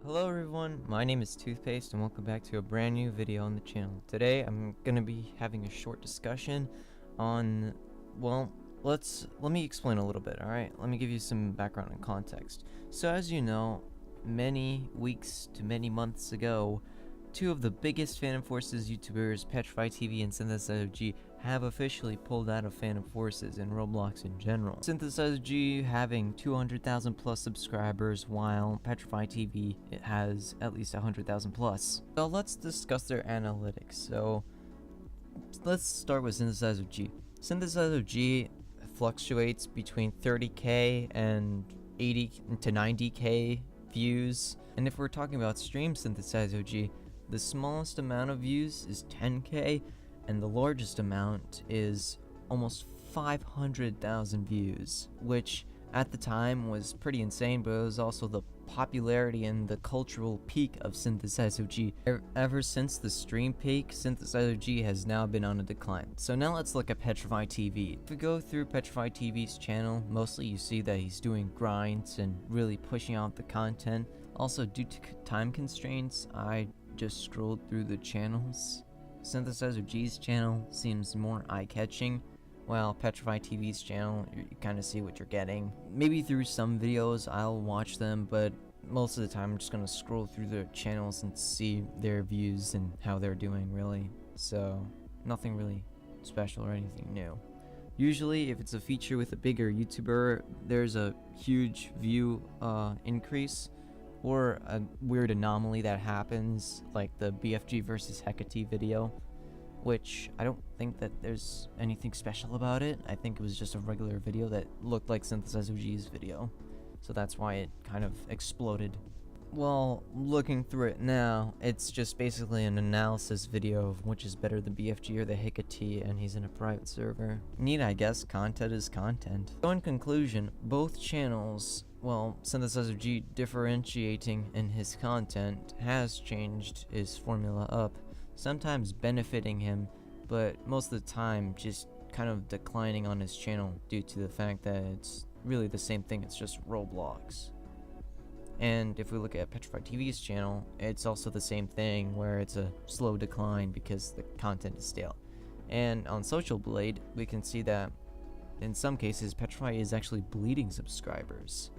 Hello everyone, my name is Toothpaste and welcome back to a brand new video on the channel. Today I'm gonna be having a short discussion on, well, let me explain a little bit, alright? Let me give you some background and context. So as you know, many weeks to many months ago, two of the biggest Phantom Forces YouTubers, PetrifyTv and SynthesizeOg, have officially pulled out of Phantom Forces and Roblox in general. SynthesizeOg having 200,000 plus subscribers, while PetrifyTv it has at least 100,000 plus. So let's discuss their analytics. So let's start with SynthesizeOg. SynthesizeOg fluctuates between 30k and 80 to 90k views, and if we're talking about stream SynthesizeOg, the smallest amount of views is 10k, and the largest amount is almost 500,000 views, which at the time was pretty insane, but it was also the popularity and the cultural peak of SynthesizeOg. Ever since the stream peak, SynthesizeOg has now been on a decline. So now let's look at PetrifyTv. If we go through PetrifyTv's channel, mostly you see that he's doing grinds and really pushing out the content. Also, due to time constraints, I just scrolled through the channels. SynthesizeOg's channel seems more eye-catching, while PetrifyTv's channel, you kind of see what you're getting. Maybe through some videos I'll watch them, but most of the time I'm just gonna scroll through their channels and see their views and how they're doing, really. So nothing really special or anything new. Usually if it's a feature with a bigger YouTuber, there's a huge view increase, or a weird anomaly that happens, like the BFG versus Hecate video, which I don't think that there's anything special about it. I think it was just a regular video that looked like SynthesizeOg's video, so that's why it kind of exploded. Well, looking through it now, it's just basically an analysis video of which is better, the BFG or the Hecate, and he's in a private server. Neat, I guess. Content is content. So in conclusion, both channels, well, SynthesizeOg differentiating in his content has changed his formula up, sometimes benefiting him, but most of the time just kind of declining on his channel due to the fact that it's really the same thing, it's just Roblox. And if we look at PetrifyTv's channel, it's also the same thing, where it's a slow decline because the content is stale. And on Social Blade, we can see that in some cases Petrify is actually bleeding subscribers,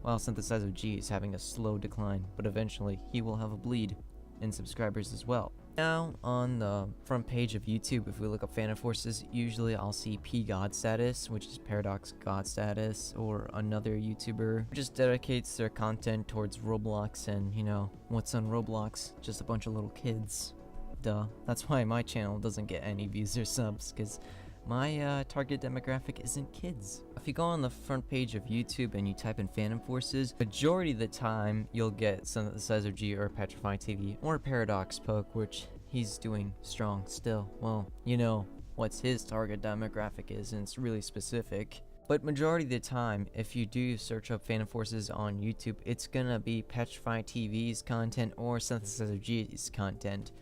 while SynthesizeOg is having a slow decline, but eventually he will have a bleed in subscribers as well. Now, on the front page of YouTube, if we look up Phantom Forces, usually I'll see P God Status, which is Paradox God Status, or another YouTuber who just dedicates their content towards Roblox, and you know, what's on Roblox? Just a bunch of little kids. Duh. That's why my channel doesn't get any views or subs, because my target demographic isn't kids. If you go on the front page of YouTube and you type in Phantom Forces, majority of the time you'll get SynthesizeOg or PetrifyTv or Paradox Poke, which he's doing strong still. Well, you know what's his target demographic is, and it's really specific. But majority of the time, if you do search up Phantom Forces on YouTube, it's gonna be PetrifyTv's content or SynthesizeOg's content.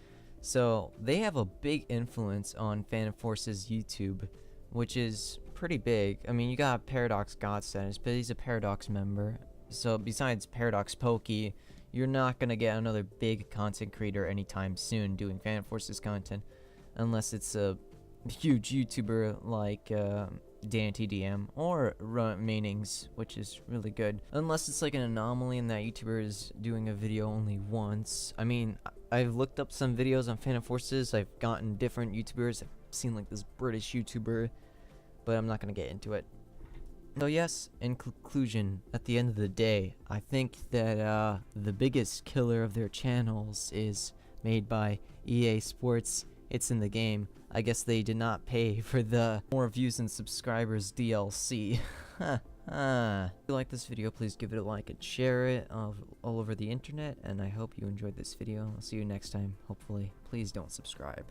So they have a big influence on Phantom Forces YouTube, which is pretty big. I mean, you got Paradox God Status, but he's a Paradox member. So besides Paradox Pokey, you're not gonna get another big content creator anytime soon doing Phantom Forces content, unless it's a huge YouTuber like DanTDM or Remainings, which is really good. Unless it's like an anomaly and that YouTuber is doing a video only once. I mean, I've looked up some videos on Phantom Forces, I've gotten different YouTubers, I've seen like this British YouTuber, but I'm not gonna get into it. So yes, in conclusion, at the end of the day, I think that the biggest killer of their channels is made by EA Sports. It's in the game. I guess they did not pay for the more views and subscribers DLC. If you like this video, please give it a like and share it all over the internet, and I hope you enjoyed this video. I'll see you next time, hopefully. Please don't subscribe.